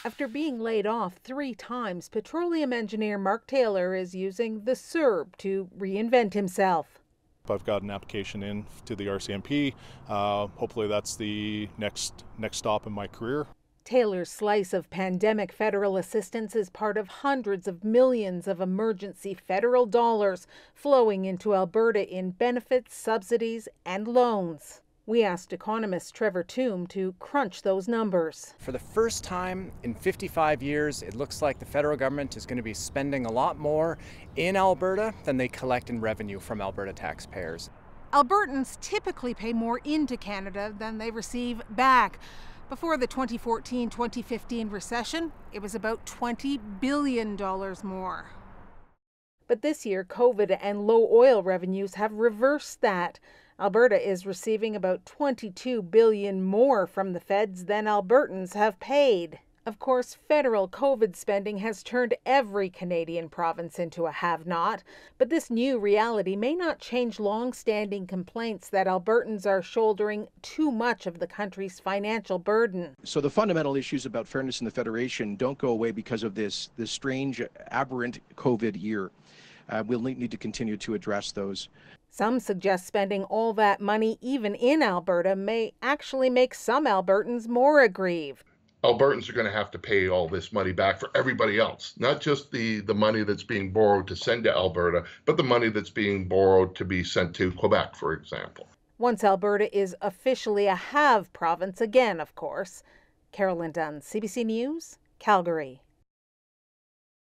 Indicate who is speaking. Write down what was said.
Speaker 1: After being laid off 3 times, petroleum engineer Mark Taylor is using the CERB to reinvent himself.
Speaker 2: I've got an application in to the RCMP. Hopefully that's the next stop in my career.
Speaker 1: Taylor's slice of pandemic federal assistance is part of hundreds of millions of emergency federal dollars flowing into Alberta in benefits, subsidies, and loans. We asked economist Trevor Toome to crunch those numbers.
Speaker 3: For the first time in 55 years, it looks like the federal government is going to be spending a lot more in Alberta than they collect in revenue from Alberta taxpayers.
Speaker 1: Albertans typically pay more into Canada than they receive back. Before the 2014-2015 recession, it was about $20 billion more. But this year, COVID and low oil revenues have reversed that. Alberta is receiving about $22 billion more from the feds than Albertans have paid. Of course, federal COVID spending has turned every Canadian province into a have-not, but this new reality may not change long-standing complaints that Albertans are shouldering too much of the country's financial burden.
Speaker 4: So the fundamental issues about fairness in the Federation don't go away because of this strange, aberrant COVID year. We'll need to continue to address those.
Speaker 1: Some suggest spending all that money, even in Alberta, may actually make some Albertans more aggrieved.
Speaker 5: Albertans are going to have to pay all this money back for everybody else, not just the money that's being borrowed to send to Alberta, but the money that's being borrowed to be sent to Quebec, for example.
Speaker 1: Once Alberta is officially a have province again, of course. Carolyn Dunn, CBC News, Calgary.